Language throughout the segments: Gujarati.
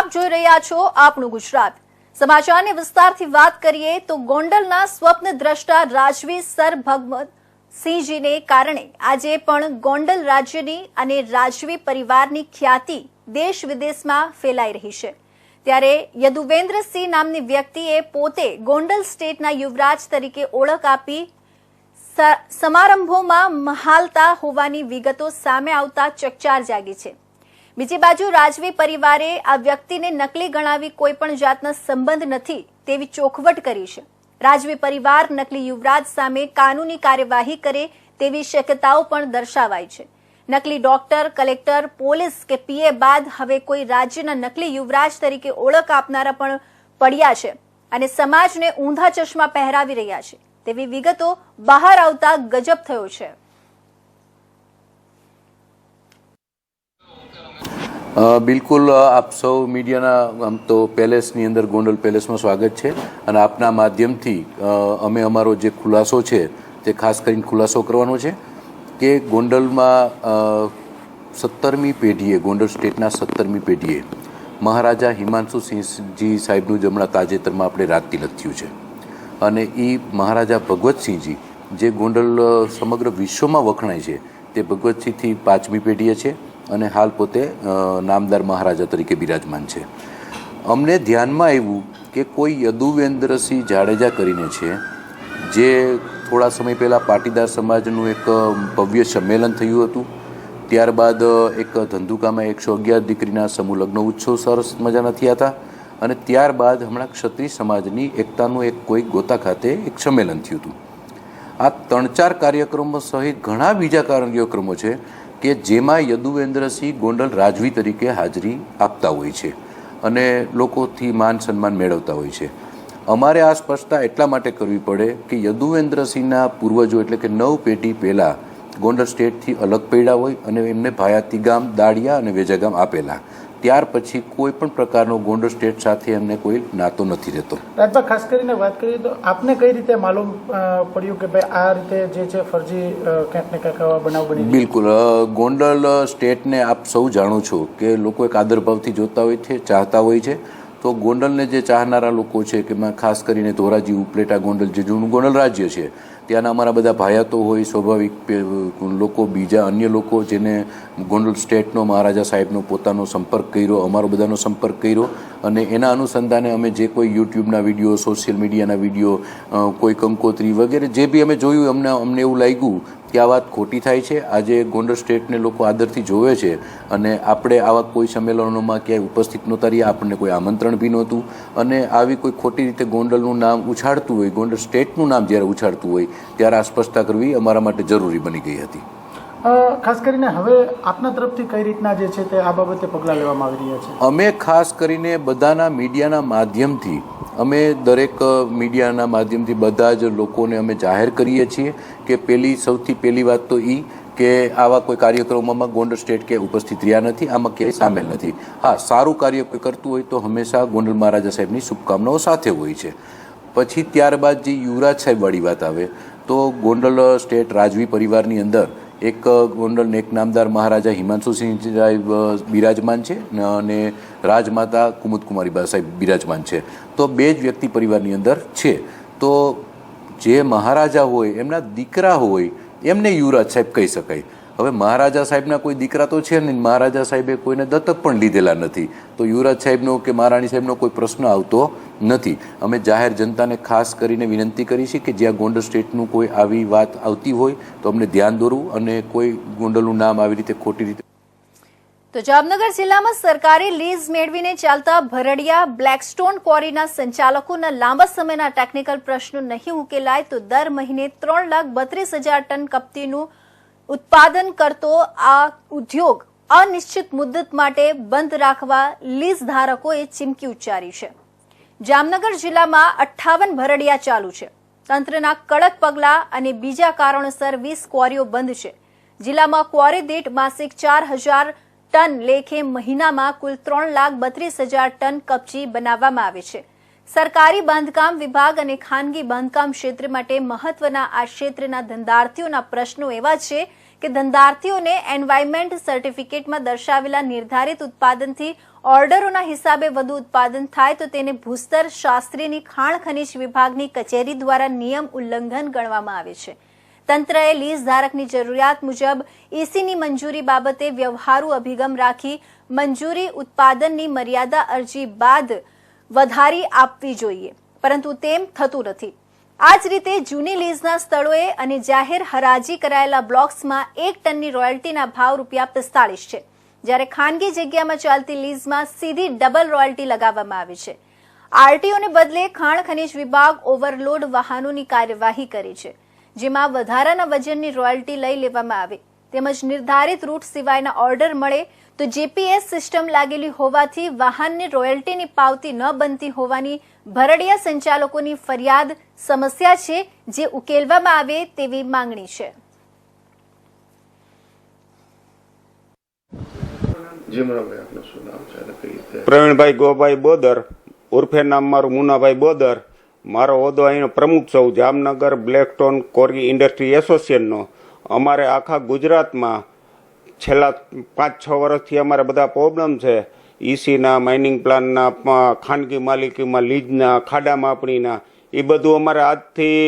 આપ જોઈ રહ્યા છો આપણું ગુજરાત સમાચારની વિસ્તારથી વાત કરીએ તો ગોંડલના સ્વપ્નદ્રષ્ટા રાજવી સર ભગવતસિંહજીને કારણે આજે પણ ગોંડલ રાજ્યની અને રાજવી પરિવારની ખ્યાતિ દેશ વિદેશમાં ફેલાઈ રહી છે। ત્યારે યદુવેન્દ્રસિંહ નામની વ્યક્તિએ પોતે ગોંડલ સ્ટેટના યુવરાજ તરીકે ઓળખ આપી સમારંભોમાં મહાલતા હોવાની વિગતો સામે આવતા ચકચાર જાગી છે। બીજી બાજુ રાજવી પરિવારે આ વ્યક્તિને નકલી ગણાવી કોઈ પણ જાતના સંબંધ નથી તેવી ચોખવટ કરી છે। રાજવી પરિવાર નકલી યુવરાજ સામે કાનૂની કાર્યવાહી કરે તેવી શક્યતાઓ પણ દર્શાવાઈ છે। નકલી ડોક્ટર, કલેક્ટર, પોલીસ કે પીએ બાદ હવે કોઈ રાજ્યના નકલી યુવરાજ તરીકે ઓળખ આપનારા પણ પડ્યા છે અને સમાજને ઊંધા ચશ્મા પહેરાવી રહ્યા છે તેવી વિગતો બહાર આવતા ગજબ થયો છે। બિલકુલ આપ સૌ મીડિયાના આમ તો પેલેસની અંદર ગોંડલ પેલેસમાં સ્વાગત છે અને આપના માધ્યમથી અમે અમારો જે ખુલાસો છે તે ખાસ કરીને ખુલાસો કરવાનો છે કે ગોંડલમાં 17મી પેઢીએ ગોંડલ સ્ટેટના 17મી પેઢીએ મહારાજા હિમાંશુ સિંહજી સાહેબનું જ હમણાં તાજેતરમાં આપણે રાજતિલક થયું છે અને એ મહારાજા ભગવતસિંહજી જે ગોંડલ સમગ્ર વિશ્વમાં વખણાય છે તે ભગવતસિંહથી 5મી પેઢીએ છે અને હાલ પોતે નામદાર મહારાજા તરીકે બિરાજમાન છે। અમને ધ્યાનમાં આવ્યું કે કોઈ યદુવેન્દ્રસિંહ જાડેજા કરીને છે જે થોડા સમય પહેલાં પાટીદાર સમાજનું એક ભવ્ય સંમેલન થયું હતું, ત્યારબાદ એક ધંધુકામાં 111 દીકરીના સમૂહ લગ્ન ઉત્સવ સરસ મજાના થયા હતા અને ત્યારબાદ હમણાં ક્ષત્રિય સમાજની એકતાનું એક કોઈ ગોતા ખાતે એક સંમેલન થયું હતું। આ 3-4 કાર્યક્રમો સહિત ઘણા બીજા કાર્યક્રમો છે કે જેમાં યદુવેન્દ્રસિંહ ગોંડલ રાજવી તરીકે હાજરી આપતા હોય છે અને લોકોથી માન સન્માન મેળવતા હોય છે। અમારે આ સ્પષ્ટતા એટલા માટે કરવી પડે કે યદુવેન્દ્રસિંહના પૂર્વજો એટલે કે 9 પેઢી પહેલાં ગોંડલ સ્ટેટથી અલગ પડ્યા હોય અને એમને ભાયાતી ગામ, દાળિયા અને વેજા ગામ આપેલા, ત્યાર પછી કોઈ પણ પ્રકારનો ગોંડલ સ્ટેટ સાથે એમને કોઈ નાતો નથી રહેતો। રાજભાઈ, ખાસ કરીને વાત કરીએ તો આપને કઈ રીતે માલુમ પડ્યું કે ભાઈ આ રીતે જે છે ફરજી ક્યાંક ને ક્યાંક બનાવ બની? બિલકુલ, ગોંડલ સ્ટેટને આપ સૌ જાણો છો કે લોકો એક આદરભાવથી જોતા હોય છે, ચાહતા હોય છે। તો ગોંડલને જે ચાહનારા લોકો છે કે ખાસ કરીને ધોરાજી, ઉપલેટા, ગોંડલ જે જૂનું ગોંડલ રાજ્ય છે ત્યાંના અમારા બધા ભાયાતો હોય, સ્વાભાવિક લોકો, બીજા અન્ય લોકો જેને ગોંડલ સ્ટેટનો મહારાજા સાહેબનો પોતાનો સંપર્ક કર્યો, અમારો બધાનો સંપર્ક કર્યો અને એના અનુસંધાને અમે જે કોઈ યુટ્યુબના વિડીયો, સોશિયલ મીડિયાના વિડીયો, કોઈ કંકોત્રી વગેરે જે બી અમે જોયું અમને એવું લાગ્યું કે આ વાત ખોટી થાય છે। આજે ગોંડલ સ્ટેટને લોકો આદરથી જોવે છે અને આપણે આવા કોઈ સંમેલનોમાં ક્યાંય ઉપસ્થિત નહોતા રહ્યા, આપણને કોઈ આમંત્રણ બી નહોતું અને આવી કોઈ ખોટી રીતે ગોંડલનું નામ ઉછાળતું હોય, ગોંડલ સ્ટેટનું નામ જ્યારે ઉછાળતું હોય ત્યારે આ સ્પષ્ટતા કરવી અમારા માટે જરૂરી બની ગઈ હતી। ખાસ કરીને હવે આપના તરફથી કઈ રીતના જે છે તે આ બાબતે પગલાં લેવામાં આવી રહ્યા છે? અમે ખાસ કરીને બધાના મીડિયાના માધ્યમથી દરેક મીડિયાના માધ્યમથી બધા જ લોકોને અમે જાહેર કરીએ છીએ કે સૌથી પહેલી વાત તો એ કે આવા કોઈ કાર્યક્રમોમાં ગોંડલ સ્ટેટ ક્યાંય ઉપસ્થિત રહ્યા નથી, આમાં ક્યાંય સામેલ નથી। હા, સારું કાર્ય કોઈ કરતું હોય તો હંમેશા ગોંડલ મહારાજા સાહેબની શુભકામનાઓ સાથે હોય છે। પછી ત્યારબાદ જે યુવરાજ સાહેબવાળી વાત આવે તો ગોંડલ સ્ટેટ રાજવી પરિવારની અંદર એક ગોંડલ એક નામદાર મહારાજા હિમાંશુ સિંહ સાહેબ બિરાજમાન છે અને રાજમાતા કુમુદકુમારી સાહેબ બિરાજમાન છે। તો બે જ વ્યક્તિ પરિવારની અંદર છે। તો જે મહારાજા હોય એમના દીકરા હોય એમને યુવરાજ સાહેબ કહી શકાય। હવે મહારાજા સાહેબના કોઈ દીકરા તો છે નહીં, મહારાજા સાહેબે કોઈને દત્તક પણ લીધેલા નથી, તો યુવરાજ સાહેબનો કે મહારાણી સાહેબનો કોઈ પ્રશ્ન આવતો નથી। અમે જાહેર જનતાને ખાસ કરીને વિનંતી કરી છે કે જ્યાં ગોંડલ સ્ટેટનું કોઈ આવી વાત આવતી હોય તો અમને ધ્યાન દોરવું અને કોઈ ગોંડલનું નામ આવી રીતે ખોટી રીતે। તો જામનગર જિલ્લામાં સરકારી લીઝ મેળવીને ચાલતા ભરડિયા બ્લેકસ્ટોન ક્વોરીના સંચાલકોના લાંબા સમયના ટેકનિકલ પ્રશ્નો નહીં ઉકેલાય તો દર મહિને 3,32,000 ટન કપતીનું ઉત્પાદન કરતો આ ઉદ્યોગ અનિશ્ચિત મુદ્દત માટે બંધ રાખવા લીઝ ધારકોએ ચીમકી ઉચ્ચારી છે। જામનગર જિલ્લામાં 58 ભરડિયા ચાલુ છે। તંત્રના કડક પગલાં અને બીજા કારણોસર 20 ક્વોરીઓ બંધ છે। જિલ્લામાં ક્વોરી દીઠ માસિક 4,000 ટન લેખે મહિનામાં કુલ 3,32,000 ટન કપચી બનાવવામાં આવે છે। સરકારી બાંધકામ વિભાગ અને ખાનગી બાંધકામ ક્ષેત્ર માટે મહત્વના આ ક્ષેત્રના ધંધાર્થીઓના પ્રશ્નો એવા છે કે ધંધાર્થીઓને એન્વાયરમેન્ટ સર્ટિફિકેટમાં દર્શાવેલા નિર્ધારિત ઉત્પાદનથી ઓર્ડરોના હિસાબે વધુ ઉત્પાદન થાય તો તેને ભૂસ્તર શાસ્ત્રીની ખાણ ખનીજ વિભાગની કચેરી દ્વારા નિયમ ઉલ્લંઘન ગણવામાં આવે છે. તંત્રએ લીઝ ધારકની જરૂરિયાત મુજબ ઈસીની મંજૂરી બાબતે વ્યવહારુ અભિગમ રાખી મંજૂરી ઉત્પાદનની મર્યાદા અરજી બાદ વધારી આપવી જોઈએ, પરંતુ તેમ થતું નથી. આ જ રીતે જૂની લીઝના સ્થળોએ અને જાહેર હરાજી કરાયેલા બ્લોક્સમાં 1 ટનની રોયલ્ટીના ભાવ ₹45 છે, જ્યારે ખાનગી જગ્યામાં ચાલતી લીઝમાં સીધી ડબલ રોયલ્ટી લગાવવામાં આવી છે. આરટીઓને બદલે ખાણ ખનીજ વિભાગ ઓવરલોડ વાહનોની કાર્યવાહી કરી છે, જેમાં વધારાના વજનની રોયલ્ટી લઈ લેવામાં આવે તેમજ નિર્ધારિત રૂટ સિવાયના ઓર્ડર મળે તો જીપીએસ સિસ્ટમ લાગેલી હોવાથી વાહનની રોયલ્ટીની પાવતી ન બનતી હોવાની ભરડિયા સંચાલકોની ફરિયાદ સમસ્યા છે, જે ઉકેલવામાં આવે તેવી માંગણી છે. પ્રવીણભાઈ ગોભાઈ બોદર ઉર્ફે નામ મારું મુનાભાઈ બોદર. મારો હોદ્દો અહીંનો પ્રમુખ છું જામનગર બ્લેકસ્ટોન કોરી ઇન્ડસ્ટ્રી એસોસિએશનનો. અમારે આખા ગુજરાતમાં છેલ્લા 5-6 વર્ષથી અમારે બધા પ્રોબ્લેમ છે. ઈસીના, માઇનિંગ પ્લાનના, ખાનગી માલિકીમાં લીઝના, ખાડા માપણીના, એ બધું અમારે આજથી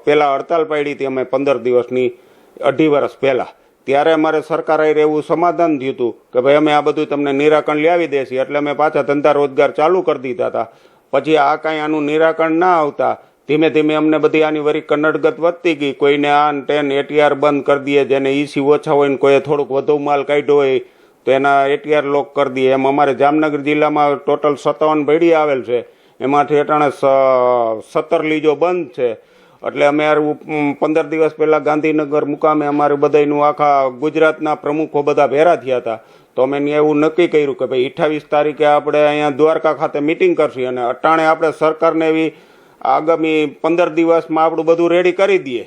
પહેલાં હડતાલ પાડી હતી અમે 15 દિવસની 2.5 વર્ષ પહેલાં. ત્યારે અમારે સરકારે એવું સમાધાન થયું હતું કે ભાઈ અમે આ બધું તમને નિરાકરણ લાવી દેશી, એટલે અમે પાછા ધંધા રોજગાર ચાલુ કરી દીધા હતા. પછી આ કાંઈ આનું નિરાકરણ ના આવતા ધીમે ધીમે અમને બધી આની વરી કન્નડગત વધતી ગઈ. કોઈને આ 10 એટીઆર બંધ કરી દઈએ, જેને ઈસી ઓછા હોય ને કોઈ થોડુંક વધુ માલ કાઢ્યો હોય તો એના એટીઆર લોક કરી દઈએ. એમ અમારે જામનગર જિલ્લામાં ટોટલ 57 ભેડી આવેલ છે, એમાંથી અટાણે 17 લીજો બંધ છે. એટલે અમે 15 દિવસ પહેલાં ગાંધીનગર મુકામે અમારે બધાનું આખા ગુજરાતના પ્રમુખો બધા ભેરા થયા હતા. તો અમે એવું નક્કી કર્યું કે ભાઈ 28 તારીખે આપણે અહીંયા દ્વારકા ખાતે મિટિંગ કરશું અને અટાણે આપણે સરકારને એવી આગામી 15 દિવસમાં આપણું બધું રેડી કરી દઈએ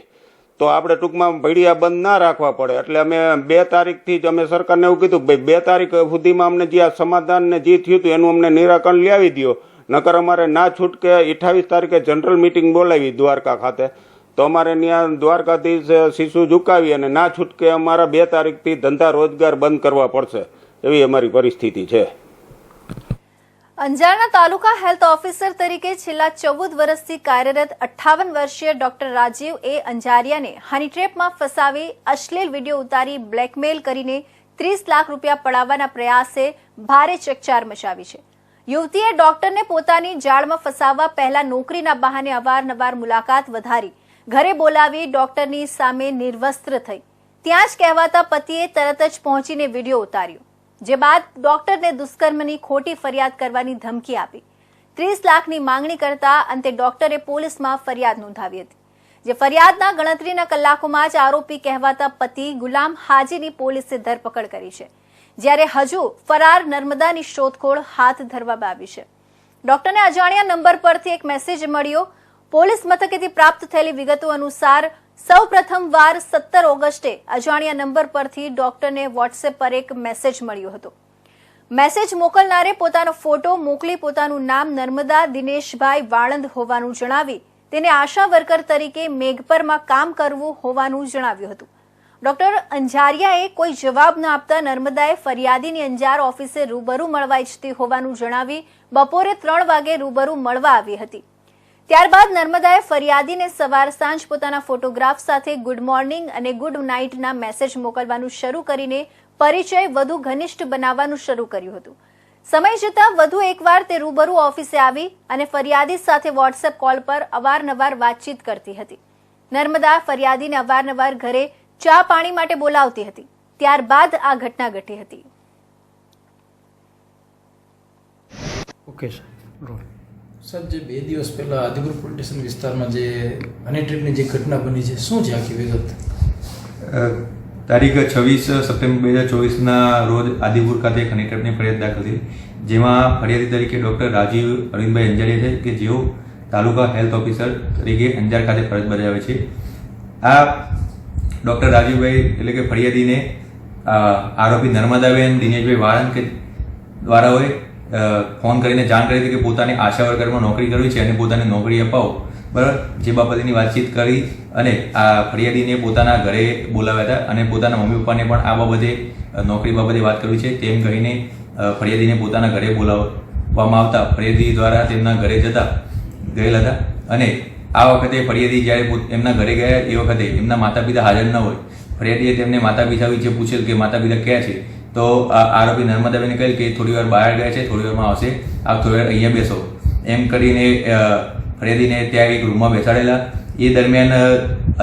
તો આપણે ટૂંકમાં ભેડિયા બંધ ના રાખવા પડે. એટલે અમે 2 તારીખથી જ અમે સરકારને એવું કીધું કે ભાઈ 2 તારીખ સુધીમાં અમને જે આ સમાધાન ને જે થયું હતું એનું અમને નિરાકરણ લાવી દો, નકર અમારે ના છૂટકે 28 તારીખે જનરલ મિટિંગ બોલાવી દ્વારકા ખાતે. તો અમારે ત્યાં દ્વારકાધીશ શીશુ ઝુકાવી અને ના છૂટકે અમારા 2 તારીખથી ધંધા રોજગાર બંધ કરવા પડશે, એવી અમારી પરિસ્થિતિ છે. અંજારના તાલુકા હેલ્થ ઓફિસર તરીકે છેલ્લા 14 વર્ષથી કાર્યરત 58 વર્ષીય ડોક્ટર રાજીવ એ અંજારિયાને હની ટ્રેપમાં ફસાવી અશ્લીલ વિડીયો ઉતારી બ્લેકમેલ કરીને 30 લાખ રૂપિયા પડાવવાના પ્રયાસે ભારે ચકચાર મચાવી છે. યુવતીએ ડોક્ટરને પોતાની જાળમાં ફસાવવા પહેલા નોકરીના બહાને અવારનવાર મુલાકાત વધારી ઘરે બોલાવી ડોક્ટરની સામે નિર્વસ્ત્ર થઈ. ત્યાં જ કહેવાતા પતિએ તરત જ પહોંચીને વિડીયો ઉતાર્યો, જે બાદ ડોક્ટરને દુષ્કર્મની ખોટી ફરિયાદ કરવાની ધમકી આપી 30 લાખની માંગણી કરતા અંતે ડોક્ટરે પોલીસમાં ફરિયાદ નોંધાવી હતી, જે ફરિયાદના ગણતરીના કલાકોમાં જ આરોપી કહેવાતા પતિ ગુલામ હાજીની પોલીસે ધરપકડ કરી છે, જ્યારે હજુ ફરાર નર્મદાની શોધખોળ હાથ ધરવામાં આવી છે. ડોક્ટરને અજાણ્યા નંબર પરથી એક મેસેજ મળ્યો. પોલીસ મથકેથી પ્રાપ્ત થયેલી વિગતો અનુસાર સૌ પ્રથમવાર 17 ઓગસ્ટે અજાણ્યા નંબર પરથી ડોક્ટરને વોટ્સએપ પર એક મેસેજ મળ્યો હતો. મેસેજ મોકલનારે પોતાનો ફોટો મોકલી પોતાનું નામ નર્મદા દિનેશભાઈ વાળંદ હોવાનું જણાવી તેને આશા વર્કર તરીકે મેઘપરમાં કામ કરવું હોવાનું જણાવ્યું હતું. ડોક્ટર અંજારિયાએ કોઈ જવાબ ન આપતા નર્મદાએ ફરિયાદીની અંજાર ઓફિસે રૂબરૂ મળવા ઈચ્છતી હોવાનું જણાવી બપોરે 3 વાગે રૂબરૂ મળવા આવી હતી. ત્યારબાદ નર્મદાએ ફરિયાદીને સવાર સાંજ પોતાના ફોટોગ્રાફ સાથે ગુડ મોર્નિંગ અને ગુડ નાઇટના મેસેજ મોકલવાનું શરૂ કરીને પરિચય વધુ ઘનિષ્ઠ બનાવવાનું શરૂ કર્યું હતું. સમય જતાં વધુ એકવાર તે રૂબરૂ ઓફિસે આવી અને ફરિયાદી સાથે વોટ્સએપ કોલ પર અવારનવાર વાતચીત કરતી હતી. નર્મદા ફરિયાદીને અવારનવાર ઘરે ચા પાણી માટે બોલાવતી હતી. ત્યારબાદ આ ઘટના ઘટી હતી. ઓકે સર, જે 2 દિવસ પહેલા આદિપુર પોલીસ સ્ટેશન વિસ્તારમાં જે હની ટ્રેપની જે ઘટના બની છે, શું છે આખી વિગત? તારીખ 26 સપ્ટેમ્બર 2024ના રોજ આદિપુર ખાતે એક હની ટ્રેપની ફરિયાદ દાખલ થઈ, જેમાં ફરિયાદી તરીકે ડૉક્ટર રાજીવ અરવિંદભાઈ અંજારિયા છે કે જેઓ તાલુકા હેલ્થ ઓફિસર તરીકે અંજાર ખાતે ફરજ બજાવે છે. આ ડૉક્ટર રાજીવભાઈ એટલે કે ફરિયાદીને આરોપી નર્મદાબેન દિનેશભાઈ વાળંદ કે દ્વારાઓએ ફોન કરીને જાણ કરી હતી કે પોતાની આશા વર્કરમાં નોકરી કરવી છે અને પોતાને નોકરી અપાવો, બરાબર. જે બાબતની વાતચીત કરી અને આ ફરિયાદીને પોતાના ઘરે બોલાવ્યા હતા અને પોતાના મમ્મી પપ્પાને પણ આ બાબતે નોકરી બાબતે વાત કરવી છે તેમ કહીને ફરિયાદીને પોતાના ઘરે બોલાવવામાં આવતા ફરિયાદી દ્વારા તેમના ઘરે ગયેલ હતા અને આ વખતે ફરિયાદી જ્યારે એમના ઘરે ગયા એ વખતે એમના માતા પિતા હાજર ન હોય. ફરિયાદીએ તેમને માતા પિતા વિશે પૂછેલ કે માતા પિતા ક્યાં છે, તો આરોપી નર્મદાબેને કહેલ કે થોડી વાર બહાર ગયા છે, થોડી વારમાં આવશે, આપ થોડી વાર અહીંયા બેસો એમ કરીને ફરિયાદીને ત્યાં એક રૂમમાં બેસાડેલા. એ દરમિયાન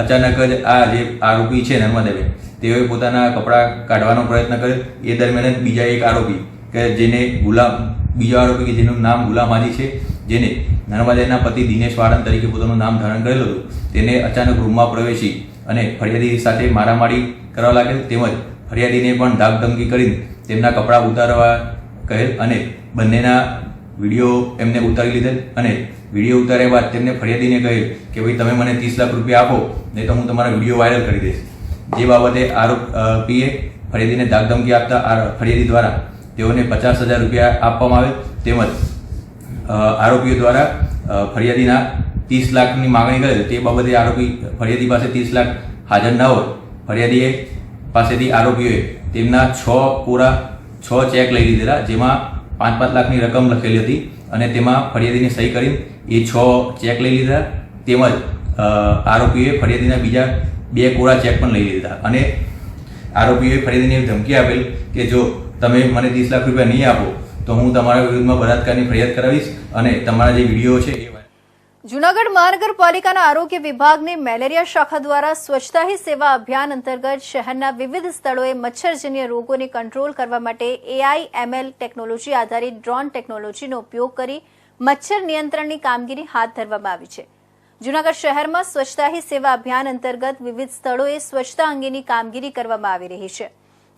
અચાનક જ આ જે આરોપી છે નર્મદાબેન તેઓએ પોતાના કપડાં કાઢવાનો પ્રયત્ન કર્યો. એ દરમિયાન જ બીજા એક આરોપી કે બીજો આરોપી કે જેનું નામ ગુલામ હાજી છે, જેને નર્મદાના પતિ દિનેશ વાળંદ તરીકે પોતાનું નામ ધારણ કરેલું હતું, તેને અચાનક રૂમમાં પ્રવેશી અને ફરિયાદી સાથે મારામારી કરવા લાગેલ. તેમજ ફરિયાદીને પણ ધાકધમકી કરીને તેમના કપડાં ઉતારવા કહેલ અને બંનેના વિડીયો એમને ઉતારી લીધેલ અને વિડીયો ઉતાર્યા બાદ તેમને ફરિયાદીને કહ્યું કે ભાઈ તમે મને 30 લાખ રૂપિયા આપો, નહીં તો હું તમારા વિડીયો વાયરલ કરી દઈશ. જે બાબતે આરોપીએ ફરિયાદીને ધાકધમકી આપતા ફરિયાદી દ્વારા તેઓને 50,000 રૂપિયા આપવામાં આવેલ. તેમજ આરોપીઓ દ્વારા ફરિયાદીના 30 લાખની માગણી કરેલ. તે બાબતે ફરિયાદી પાસે 30 લાખ હાજર ન હોય ફરિયાદીએ પાસેથી આરોપીઓએ તેમના 6 ચેક લઈ લીધેલા, જેમાં 5-5 લાખની રકમ લખેલી હતી અને તેમાં ફરિયાદીને સહી કરીને એ 6 ચેક લઈ લીધા. તેમજ આરોપીઓએ ફરિયાદીના બીજા 2 કોરા ચેક પણ લઈ લીધા અને આરોપીઓએ ફરિયાદીને ધમકી આપેલ કે જો તમે મને 30 લાખ રૂપિયા નહીં આપો તો હું તમારા વિરુદ્ધમાં બળાત્કારની ફરિયાદ કરાવીશ અને તમારા જે વિડીયો છે એ. જૂનાગઢ મહાનગરપાલિકાના આરોગ્ય વિભાગની મેલેરિયા શાખા દ્વારા સ્વચ્છતા હી સેવા અભિયાન અંતર્ગત શહેરના વિવિધ સ્થળોએ મચ્છરજન્ય રોગોને કંટ્રોલ કરવા માટે AI/ML ટેકનોલોજી આધારિત ડ્રોન ટેકનોલોજીનો ઉપયોગ કરી મચ્છર નિયંત્રણની કામગીરી હાથ ધરવામાં આવી છે. જૂનાગઢ શહેરમાં સ્વચ્છતા હી સેવા અભિયાન અંતર્ગત વિવિધ સ્થળોએ સ્વચ્છતા અંગેની કામગીરી કરવામાં આવી રહી છે.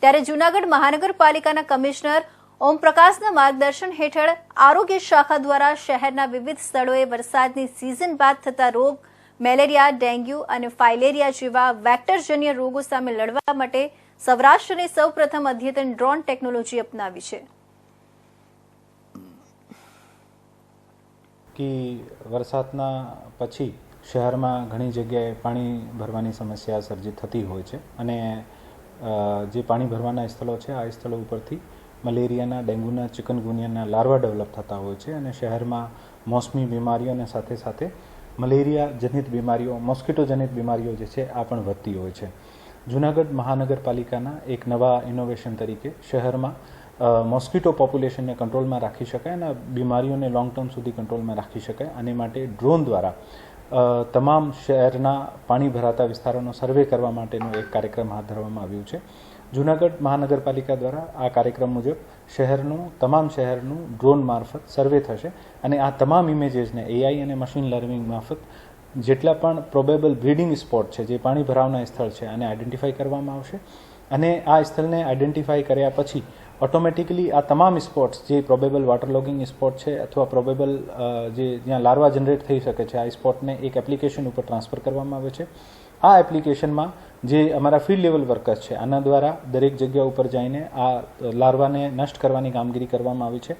ત્યારે જૂનાગઢ મહાનગરપાલિકાના કમિશનર ઓમપ્રકાશના માર્ગદર્શન હેઠળ આરોગ્ય શાખા દ્વારા શહેરના વિવિધ સ્થળોએ વરસાદની સિઝન બાદ થતા રોગ મેલેરિયા, ડેન્ગ્યુ અને ફાઇલેરિયા જેવા વેક્ટરજન્ય રોગો સામે લડવા માટે સૌરાષ્ટ્રને સૌપ્રથમ અદ્યતન ડ્રોન ટેકનોલોજી અપનાવી છે. કે વરસાદના પછી શહેરમાં ઘણી જગ્યાએ પાણી ભરવાની સમસ્યા સર્જિત થતી હોય છે અને જે પાણી ભરવાના સ્થળો છે આ સ્થળો ઉપરથી મલેરિયાના, ડેન્ગ્યુના, ચિકનગુનિયાના લાર્વા ડેવલપ થતા હોય છે અને શહેરમાં મોસમી બીમારીઓ અને સાથે સાથે મલેરિયા જનિત બીમારીઓ, મોસ્કિટો જનિત બીમારીઓ જે છે આ પણ વધતી હોય છે. જૂનાગઢ મહાનગરપાલિકાના એક નવા ઇનોવેશન તરીકે શહેરમાં મોસ્કિટો પોપ્યુલેશનને કંટ્રોલમાં રાખી શકાય અને બીમારીઓને લોંગ ટર્મ સુધી કંટ્રોલમાં રાખી શકાય આને માટે ડ્રોન દ્વારા તમામ શહેરના પાણી ભરાતા વિસ્તારોનો સર્વે કરવા માટેનો એક કાર્યક્રમ હાથ ધરવામાં આવ્યું છે. જૂનાગઢ મહાનગરપાલિકા દ્વારા આ કાર્યક્રમ મુજબ તમામ શહેરનું ડ્રોન મારફત સર્વે થશે અને આ તમામ ઇમેજીસને AI અને મશીન લર્નિંગ મારફત જેટલા પણ પ્રોબેબલ બ્રીડિંગ સ્પોટ છે, જે પાણી ભરાવના સ્થળ છે, આને આઈડેન્ટિફાઈ કરવામાં આવશે અને આ સ્થળને આઈડેન્ટિફાઈ કર્યા પછી ઓટોમેટિકલી આ તમામ સ્પોટ્સ જે પ્રોબેબલ વોટરલોગિંગ સ્પોટ છે અથવા પ્રોબેબલ જ્યાં લાર્વા જનરેટ થઈ શકે છે આ સ્પોટને એક એપ્લિકેશન ઉપર ટ્રાન્સફર કરવામાં આવે છે. આ એપ્લિકેશનમાં જે અમારા ફિલ્ડ લેવલ વર્કર્સ છે આના દ્વારા દરેક જગ્યા ઉપર જઈને આ લાર્વાને નષ્ટ કરવાની કામગીરી કરવામાં આવી છે.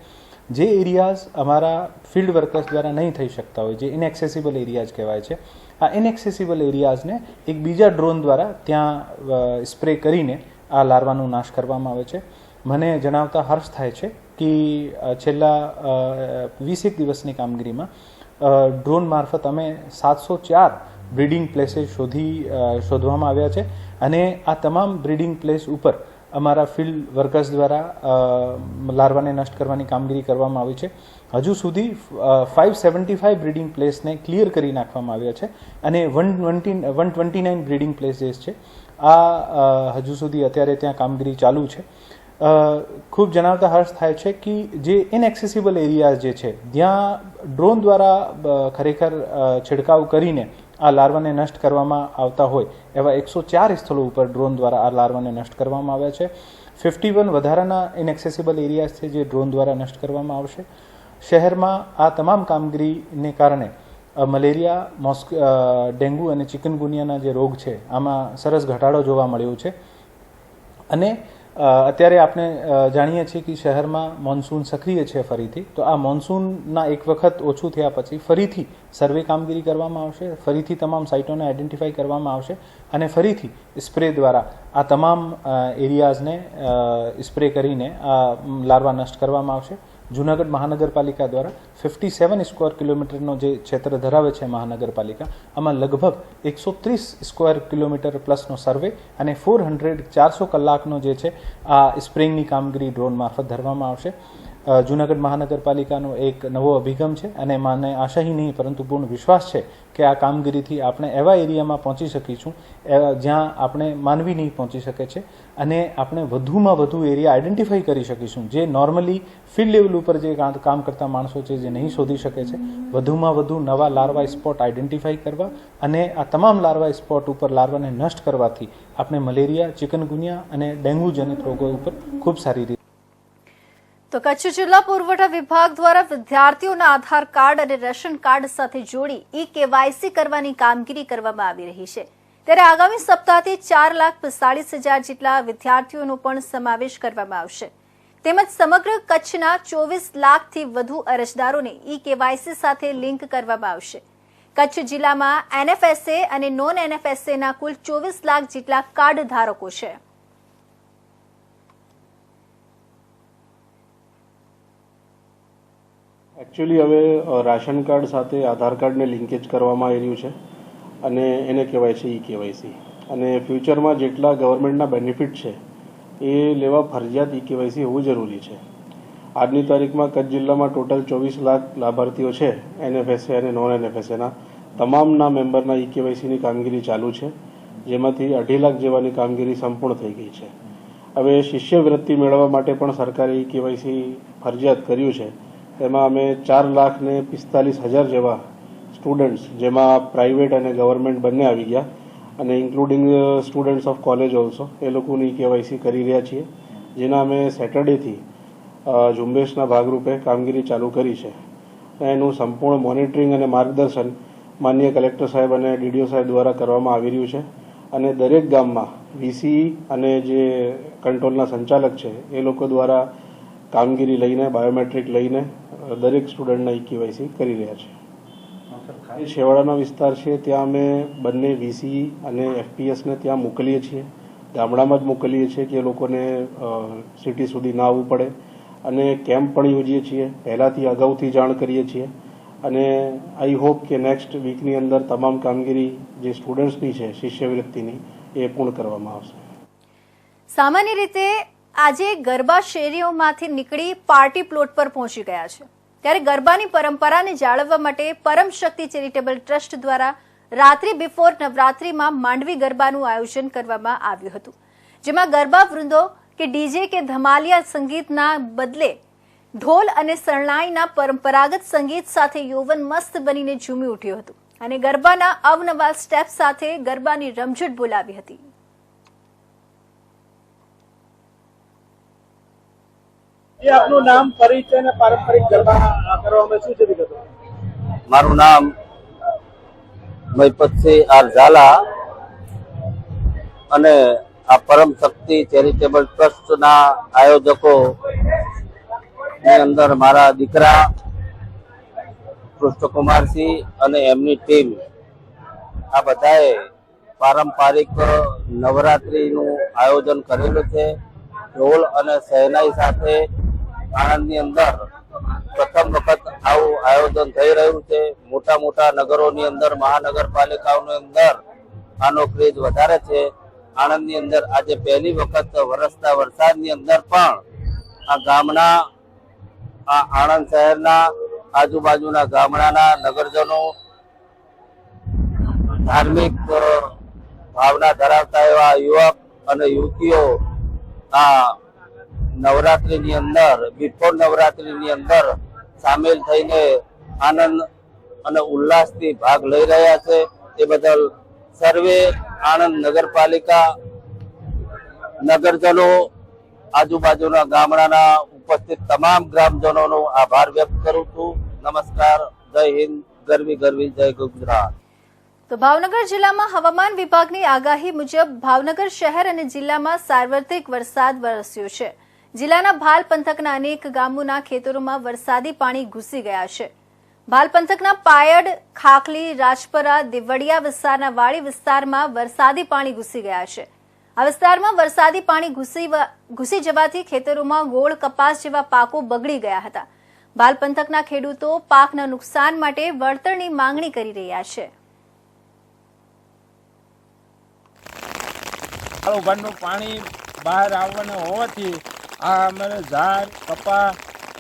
જે એરિયાઝ અમારા ફિલ્ડ વર્કર્સ દ્વારા નહીં થઈ શકતા હોય, જે ઇનએક્સેસિબલ એરિયાઝ કહેવાય છે, આ ઇનએક્સેસિબલ એરિયાઝને એક બીજા ડ્રોન દ્વારા ત્યાં સ્પ્રે કરીને આ લાર્વાનો નાશ કરવામાં આવે છે. મને જણાવતા હર્ષ થાય છે કે છેલ્લા 20 દિવસની કામગીરીમાં ડ્રોન મારફત અમે 704 બ્રીડિંગ પ્લેસીસ શોધવામાં આવ્યા છે અને આ તમામ બ્રીડિંગ પ્લેસ ઉપર અમારા ફિલ્ડ વર્કર્સ દ્વારા લાર્વાને નષ્ટ કરવાની કામગીરી કરવામાં આવી છે. હજુ સુધી 575 બ્રીડિંગ પ્લેસને ક્લિયર કરી નાખવામાં આવ્યા છે અને 129 બ્રીડિંગ પ્લેસીસ છે આ હજુ સુધી અત્યારે ત્યાં કામગીરી ચાલુ છે. ખૂબ જણાવતા હર્ષ થાય છે કે જે ઇનએક્સેસિબલ એરિયાઝ જે છે ત્યાં ડ્રોન દ્વારા ખરેખર છિડકાવ કરીને આ લાર્વાને નષ્ટ કરવામાં આવતા હોય એવા 104 સ્થળો ઉપર ડ્રોન દ્વારા આ લાર્વાને નષ્ટ કરવામાં આવ્યા છે. 51 વધારાના ઇનએક્સેસિબલ એરિયાઝ છે જે ડ્રોન દ્વારા નષ્ટ કરવામાં આવશે. શહેરમાં આ તમામ કામગીરીને કારણે મલેરિયા, ડેન્ગ્યુ અને ચિકનગુનિયાના જે રોગ છે આમાં સરસ ઘટાડો જોવા મળ્યો છે અને અત્યારે આપણે જાણીએ છીએ કે શહેરમાં મોન્સૂન સક્રિય છે ફરીથી, તો આ મોન્સૂનના એક વખત ઓછું થયા પછી ફરીથી સર્વે કામગીરી કરવામાં આવશે, ફરીથી તમામ સાઇટોને આઈડેન્ટિફાઈ કરવામાં આવશે અને ફરીથી સ્પ્રે દ્વારા આ તમામ એરિયાઝને સ્પ્રે કરીને આ લાર્વા નષ્ટ કરવામાં આવશે. જૂનાગઢ મહાનગરપાલિકા દ્વારા 57 સ્ક્વેર કિલોમીટરનો જે ક્ષેત્ર ધરાવે છે મહાનગરપાલિકા, આમાં લગભગ 130 સ્ક્વેર કિલોમીટર પ્લસનો સર્વે અને 400 કલાકનો જે છે આ સ્પ્રેઇંગની કામગીરી ડ્રોન મારફત ધરવામાં આવશે. જૂનાગઢ મહાનગરપાલિકાનો એક નવો અભિગમ છે અને મને આશા નહીં પરંતુ પૂર્ણ વિશ્વાસ છે કે આ કામગીરીથી આપણે એવા એરિયામાં પહોંચી શકીશું જ્યાં આપણે માનવી નહીં પહોંચી શકે છે અને આપણે વધુમાં વધુ એરિયા આઈડેન્ટિફાઈ કરી શકીશું જે નોર્મલી ફિલ્ડ લેવલ ઉપર જે કામ કરતા માણસો છે જે નહીં શોધી શકે છે. વધુમાં વધુ નવા લાર્વા સ્પોટ આઈડેન્ટિફાઈ કરવા અને આ તમામ લાર્વા સ્પોટ ઉપર લાર્વાને નષ્ટ કરવાથી આપણે મલેરિયા, ચિકનગુનિયા અને ડેન્ગ્યુ જનિત રોગો ઉપર ખૂબ સારી રીતે. તો કચ્છ જિલ્લા પુરવઠા વિભાગ દ્વારા વિદ્યાર્થીઓના આધાર કાર્ડ અને રેશન કાર્ડ સાથે જોડી KYC કરવાની કામગીરી કરવામાં આવી રહી છે. ત્યારે આગામી સપ્તાહથી 4,45,000 જેટલા વિદ્યાર્થીઓનો પણ સમાવેશ કરવામાં આવશે. તેમજ સમગ્ર કચ્છના 24 લાખથી વધુ અરજદારોને KYC સાથે લિંક કરવામાં આવશે. કચ્છ જિલ્લામાં NFSA અને નોન NFSA ના કુલ 24 લાખ જેટલા કાર્ડ ધારકો છે. એકચ્યુઅલી હવે રાશન કાર્ડ સાથે આધાર કાર્ડને લિંકેજ કરવામાં આવી રહ્યું છે અને એને કહેવાય છે KYC. અને ફ્યુચરમાં જેટલા ગવર્મેન્ટના બેનિફિટ છે એ લેવા ફરજિયાત KYC હોવું જરૂરી છે. આજની તારીખમાં કચ્છ જિલ્લામાં ટોટલ 24 લાખ લાભાર્થીઓ છે NFSA અને નોન NFSAના. તમામના મેમ્બરના KYCની કામગીરી ચાલુ છે, જેમાંથી 2.5 લાખ જેવાની કામગીરી સંપૂર્ણ થઈ ગઈ છે. હવે શિષ્યવૃત્તિ મેળવવા માટે પણ સરકારે KYC ફરજિયાત કર્યું છે. તેમાં અમે 4,45,000 જેવા સ્ટુડન્ટ્સ, જેમાં પ્રાઇવેટ અને ગવર્મેન્ટ બંને આવી ગયા અને including students of college also, એ લોકોની KYC કરી રહ્યા છીએ, જેના અમે સેટરડેથી ઝુંબેશના ભાગરૂપે કામગીરી ચાલુ કરી છે. એનું સંપૂર્ણ મોનિટરિંગ અને માર્ગદર્શન માનનીય કલેક્ટર સાહેબ અને DDO સાહેબ દ્વારા કરવામાં આવી રહ્યું છે અને દરેક ગામમાં VC અને જે કંટ્રોલના સંચાલક છે એ લોકો દ્વારા કામગીરી લઈને, બાયોમેટ્રિક લઈને દરેક સ્ટુડન્ટના KYC કરી રહ્યા છે. જે છેવાડાના વિસ્તાર છે ત્યાં અમે બંને VC અને FPSને ત્યાં મોકલીએ છીએ, ગામડામાં જ મોકલીએ છીએ કે એ લોકોને સિટી સુધી ના આવવું પડે અને કેમ્પ પણ યોજીએ છીએ, પહેલાંથી અગાઉથી જાણ કરીએ છીએ અને આઈ હોપ કે નેક્સ્ટ વીકની અંદર તમામ કામગીરી જે સ્ટુડન્ટ્સની છે શિષ્યવૃત્તિની એ પૂર્ણ કરવામાં આવશે. સામાન્ય રીતે આજે ગરબા શેરીઓમાંથી નીકળી પાર્ટી પ્લોટ પર પહોંચી ગયા છે. ત્યારે ગરબાની પરંપરાને જાળવવા માટે પરમ શક્તિ ચેરિટેબલ ટ્રસ્ટ દ્વારા રાત્રિ બિફોર નવરાત્રિમાં માંડવી ગરબાનું આયોજન કરવામાં આવ્યું હતું, જેમાં ગરબા વૃંદો કે DJ કે ધમાલિયા સંગીતના બદલે ઢોલ અને શરણાઈના પરંપરાગત સંગીત સાથે યૌવન મસ્ત બનીને ઝૂમી ઉઠ્યું હતું અને ગરબાના અવનવા સ્ટેપ સાથે ગરબાની રમઝટ બોલાવી હતી. આપનું નામ, પરિચય અને પારંપરિક ગરબા કરવામાં શું છે વિગતો? મારું નામ મહિપતસિંહ આર ઝાલા અને આ પરમ શક્તિ ચેરિટેબલ ટ્રસ્ટના આયોજકો ની અંદર મારા દીકરા કૃષ્ણકુમારસિંહ અને એમની ટીમ આ બધાએ પારંપરિક નવરાત્રીનું આયોજન કરેલું છે. ઢોલ અને શહેનાઈ સાથે આણંદની અંદર પ્રથમ વખત આવું આયોજન થઈ રહ્યું છે. મોટા મોટા નગરોની અંદર, મહાનગરપાલિકાઓની અંદર આનો ક્રેઝ વધારે છે. આણંદની અંદર આજે પહેલી વખત વરસતા વરસાદની અંદર પણ આ ગામના, આ આણંદ શહેરના આજુબાજુના ગામડાના નગરજનો, ધાર્મિક ભાવના ધરાવતા એવા યુવક અને યુવતીઓ આ નવરાત્રીની અંદર, બિફોર નવરાત્રીની અંદર સામેલ થઈને આનંદ અને ઉલ્લાસથી ભાગ લઈ રહ્યા છે. તે બદલ સર્વે આણંદ નગરપાલિકા, નગરજનો, આજુબાજુના ગામડાના ઉપસ્થિત તમામ ગ્રામજનોનો આભાર વ્યક્ત કરું છું. નમસ્કાર, જય હિન્દ, ગરવી ગરવી, જય ગુજરાત. તો ભાવનગર જિલ્લામાં હવામાન વિભાગની આગાહી મુજબ ભાવનગર શહેર અને જિલ્લામાં સાર્વત્રિક વરસાદ વરસ્યો છે. જિલ્લાના ભાલ પંથકના અનેક ગામોના ખેતરોમાં વરસાદી પાણી ઘૂસી ગયા છે. ભાલ પંથકના પાયડ, ખાખલી, રાજપરા, દેવડિયા વિસ્તારના વાડી વિસ્તારમાં વરસાદી પાણી ઘૂસી ગયા છે. આ વિસ્તારમાં વરસાદી પાણી ઘૂસી જવાથી ખેતરોમાં ગોળ, કપાસ જેવા પાકો બગડી ગયા હતા. ભાલ પંથકના ખેડૂતો પાકના નુકસાન માટે વળતરની માંગણી કરી રહ્યા છે. ઉભારનું પાણી બહાર આવવાનું હોવાથી આ અમારે ઝાડ, કપા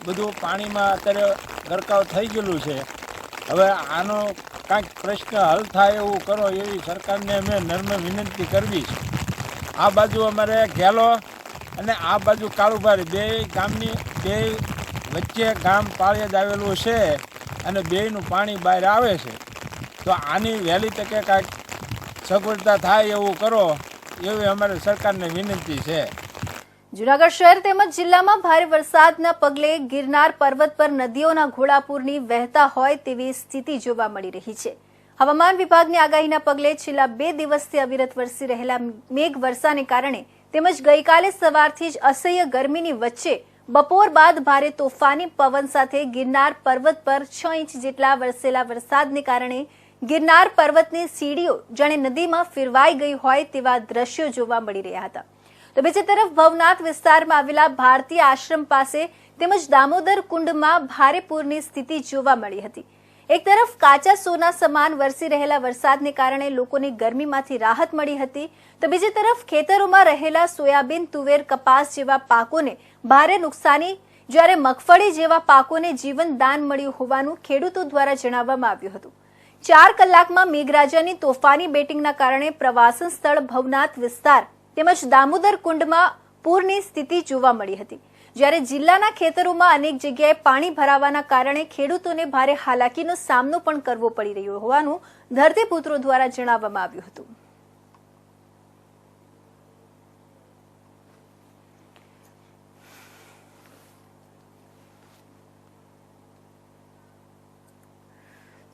બધું પાણીમાં અત્યારે ગરકાવ થઈ ગયેલું છે. હવે આનો કાંઈક પ્રશ્ન હલ થાય એવું કરો એવી સરકારને અમે નમ્ર વિનંતી કરવી છે. આ બાજુ અમારે ઘેલો અને આ બાજુ કાળુભારી બે ગામની બે વચ્ચે ગામ પાળિયાદ આવેલું છે અને બેયનું પાણી બહાર આવે છે. તો આની વહેલી તકે કાંઈક સગવડતા થાય એવું કરો એવી અમારે સરકારને વિનંતી છે. જૂનાગઢ શહેર તેમજ જિલ્લામાં ભારે વરસાદના પગલે ગિરનાર પર્વત પર નદીઓના ઘોડાપૂરની વહેતા હોય તેવી સ્થિતિ જોવા મળી રહી છે. હવામાન વિભાગની આગાહીના પગલે છેલ્લા 2 દિવસથી અવિરત વરસી રહેલા મેઘ વર્ષાને કારણે તેમજ ગઈકાલે સવારથી જ અસહ્ય ગરમીની વચ્ચે બપોર બાદ ભારે તોફાની પવન સાથે ગિરનાર પર્વત પર 6 ઇંચ જેટલા વરસેલા વરસાદને કારણે ગિરનાર પર્વતની સીડીઓ જાણે નદીમાં ફેરવાઈ ગઈ હોય તેવા દ્રશ્યો જોવા મળી રહ્યા હતા. તો બીજી તરફ ભવનાથ વિસ્તારમાં આવેલા ભારતીય આશ્રમ પાસે તેમજ દામોદર કુંડમાં ભારે પૂરની સ્થિતિ જોવા મળી હતી. એક તરફ કાચા સોના સમાન વરસી રહેલા વરસાદને કારણે લોકોને ગરમીમાંથી રાહત મળી હતી, તો બીજી તરફ ખેતરોમાં રહેલા સોયાબીન, તુવેર, કપાસ જેવા પાકોને ભારે નુકસાની, જ્યારે મગફળી જેવા પાકોને જીવન દાન મળ્યું હોવાનું ખેડૂતો દ્વારા જણાવવામાં આવ્યું હતું. 4 કલાકમાં મેઘરાજાની તોફાની બેટિંગના કારણે પ્રવાસન સ્થળ ભવનાથ વિસ્તાર તેમજ દામોદર કુંડમાં પૂરની સ્થિતિ જોવા મળી હતી. જ્યારે જિલ્લાના ખેતરોમાં અનેક જગ્યાએ પાણી ભરાવાના કારણે ખેડૂતોને ભારે હાલાકીનો સામનો પણ કરવો પડી રહ્યો હોવાનું ધરતીપુત્રો દ્વારા જણાવવામાં આવ્યું હતું.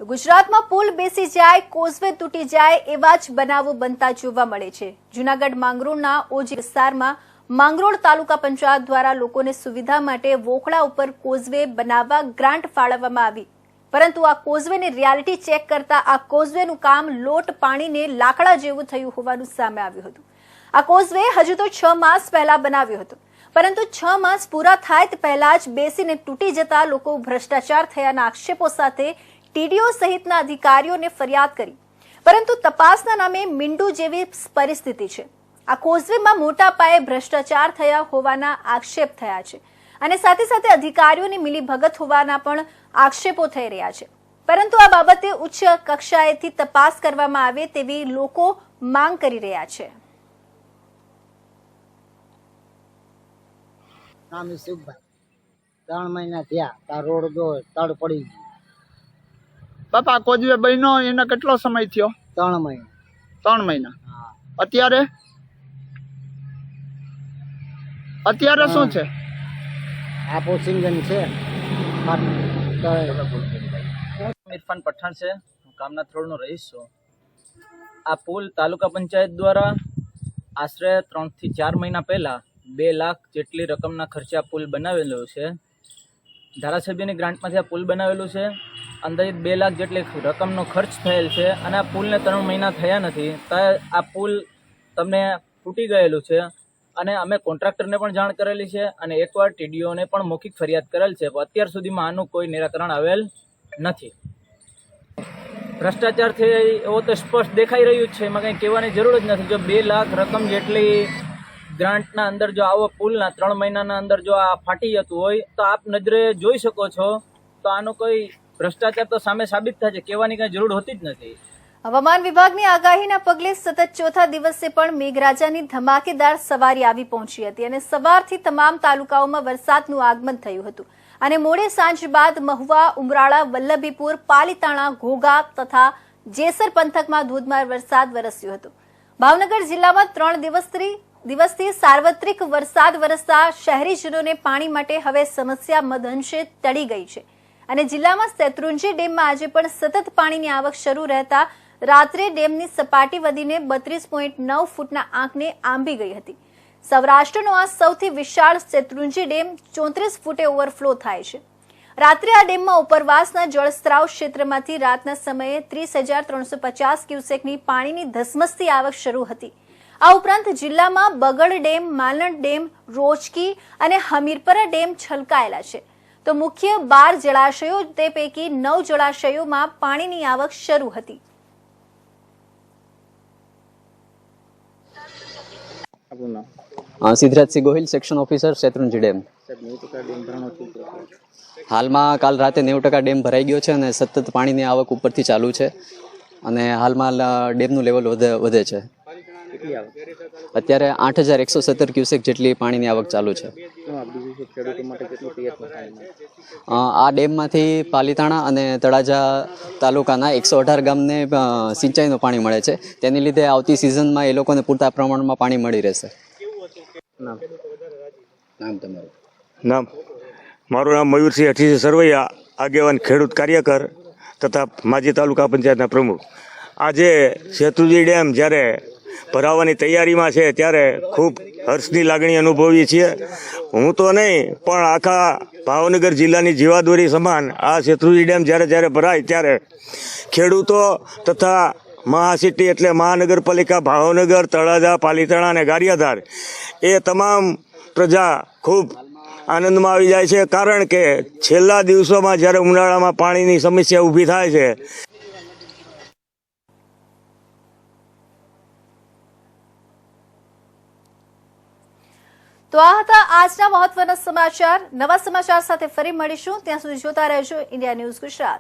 ગુજરાતમાં પુલ બેસી જાય, કોઝવે તૂટી જાય એવા જ બનાવો બનતા જોવા મળે છે. જૂનાગઢ માંગરોળના ઓજી વિસ્તારમાં માંગરોળ તાલુકા પંચાયત દ્વારા લોકોને સુવિધા માટે વોખડા ઉપર કોઝવે બનાવવા ગ્રાન્ટ ફાળવવામાં આવી, પરંતુ આ કોઝવેની રિયાલિટી ચેક કરતા આ કોઝવેનું કામ લોટ પાણીને લાકડા જેવું થયું હોવાનું સામે આવ્યું હતું. આ કોઝવે હજુ તો 6 માસ પહેલા બનાવ્યો હતો, પરંતુ 6 માસ પૂરા થાય તે પહેલા જ બેસીને તૂટી જતા લોકો ભ્રષ્ટાચાર થયાના આક્ષેપો સાથે ટીડીઓ સહિતના અધિકારીઓને ફરિયાદ કરી, પરંતુ તપાસના નામે મીંડું જેવી પરિસ્થિતિ છે. આ કોઝવેમાં મોટા પાયે ભ્રષ્ટાચાર થયા હોવાના આક્ષેપ થયા છે અને સાથે સાથે અધિકારીઓની મિલીભગત હોવાના પણ આક્ષેપો થઈ રહ્યા છે, પરંતુ આ બાબતે ઉચ્ચ કક્ષાએથી તપાસ કરવામાં આવે તેવી લોકો માંગ કરી રહ્યા છે. નામ સુખભાઈ, 3 મહિના થયા તાર રોડ જો તડ પડી ગઈ. બાપા કોઝવે બન્યો એનો કેટલો સમય થયો? 3 મહિના. 3 મહિના. અત્યારે શું છે? આ પોસિંગન છે. ઇરફાન પઠાણ છે, હું કામના થ્રોડનો રહીશ છું. આ પુલ તાલુકા પંચાયત દ્વારા આશરે 3 થી 4 મહિના પહેલા 2 લાખ જેટલી રકમના ખર્ચે આ પુલ બનાવેલો છે. ધારાસભ્યની ગ્રાન્ટમાંથી આ પુલ બનાવેલું છે. અંદાજિત 2 લાખ જેટલી રકમનો ખર્ચ થયેલ છે અને આ પુલને 3 મહિના થયા નથી. આ પુલ તમને તૂટી ગયેલું છે અને અમે કોન્ટ્રાક્ટરને પણ જાણ કરેલી છે અને એકવાર ટીડીઓને પણ મૌખિક ફરિયાદ કરેલ છે, પણ અત્યાર સુધીમાં આનું કોઈ નિરાકરણ આવેલ નથી. ભ્રષ્ટાચાર થઈ એવો તો સ્પષ્ટ દેખાઈ રહ્યું જ છે, એમાં કંઈ કહેવાની જરૂર જ નથી. જો 2 લાખ રકમ જેટલી ગ્રાન્ટના અંદર જો આવો પુલના 3 મહિનાના અંદર જો આ ફાટી જતું હોય તો આપ નજરે જોઈ શકો છો, તો આનો કોઈ ભ્રષ્ટાચાર તો સામે સાબિત થાય છે, કહેવાની કંઈ જરૂર હોતી જ નથી. હવામાન વિભાગની આગાહીના પગલે સતત 4થા દિવસે પણ મેઘરાજાની ધમાકેદાર સવારી આવી પહોંચી હતી અને સવારથી તમામ તાલુકાઓમાં વરસાદનું આગમન થયું હતું અને મોડે સાંજ બાદ મહુવા, ઉમરાળા, વલ્લભીપુર, પાલીતાણા, ઘોઘા તથા જેસર પંથકમાં ધોધમાર વરસાદ વરસ્યો હતો. ભાવનગર જિલ્લામાં 3 દિવસથી સાર્વત્રિક વરસાદ વરસતા શહેરીજનોને પાણી માટે હવે સમસ્યા મદઅંશે ટળી ગઈ છે અને જિલ્લામાં શેત્રુંજી ડેમમાં આજે પણ સતત પાણીની આવક શરૂ રહેતા રાત્રે ડેમની સપાટી વધીને 32.9 ફૂટના આંકને આંબી ગઈ હતી. સૌરાષ્ટ્રનો આ સૌથી વિશાળ શેત્રુંજી ડેમ 34 ફૂટે ઓવરફ્લો થાય છે. રાત્રે આ ડેમમાં ઉપરવાસના જળસ્ત્રાવ ક્ષેત્રમાંથી રાતના સમયે 30,350 ક્યુસેકની પાણીની ધસમસતી આવક શરૂ હતી. આ ઉપરાંત જિલ્લામાં બગડ ડેમ, માલણ ડેમ, રોચકી અને હમીરપરા ડેમ છલકાયેલા છે. તો મુખ્ય 12 જળાશયો તે પૈકી 9 જળાશયોમાં પાણીની આવક શરૂ હતી. Siddharajsinh Gohil, section officer, Shetrunji dam. હાલમાં કાલ રાતે 90% ડેમ ભરાઈ ગયો છે અને સતત પાણીની આવક ઉપરથી ચાલુ છે અને હાલમાં ડેમનું લેવલ વધે છે. અત્યારે 8,117 ક્યુસેક જેટલી પાણીની આવક ચાલુ છે. આ ડેમમાંથી પાલીતાણા અને તળાજા તાલુકાના 118 ગામને સિંચાઈનું પાણી મળે છે. તેની લીધે આવતી સિઝનમાં એ લોકોને પૂરતા પ્રમાણમાં પાણી મળી રહેશે. નામ મારું નામ મયુરસિંહ હઠીસિંહ સરવૈયા, આગેવાન ખેડૂત કાર્યકર તથા માજી તાલુકા પંચાયતના પ્રમુખ. આજે શેત્રુંજી ડેમ જ્યારે ભરાવાની તૈયારીમાં છે ત્યારે ખૂબ હર્ષની લાગણી અનુભવીએ છીએ. હું તો નહીં પણ આખા ભાવનગર જિલ્લાની જીવાદોરી સમાન આ શેત્રુંજી ડેમ જ્યારે ભરાય ત્યારે ખેડૂતો તથા મહાસિટી એટલે મહાનગરપાલિકા ભાવનગર, તળાજા, પાલીતાણા અને ગારિયાધાર એ તમામ પ્રજા ખૂબ આનંદમાં આવી જાય છે. કારણ કે છેલ્લા દિવસોમાં જ્યારે ઉનાળામાં પાણીની સમસ્યા ઊભી થાય છે. તો આ હતા આજના મહત્વના સમાચાર. નવા સમાચાર સાથે ફરી મળીશું. ત્યાં સુધી જોતા રહેજો ઇન્ડિયા ન્યૂઝ ગુજરાત.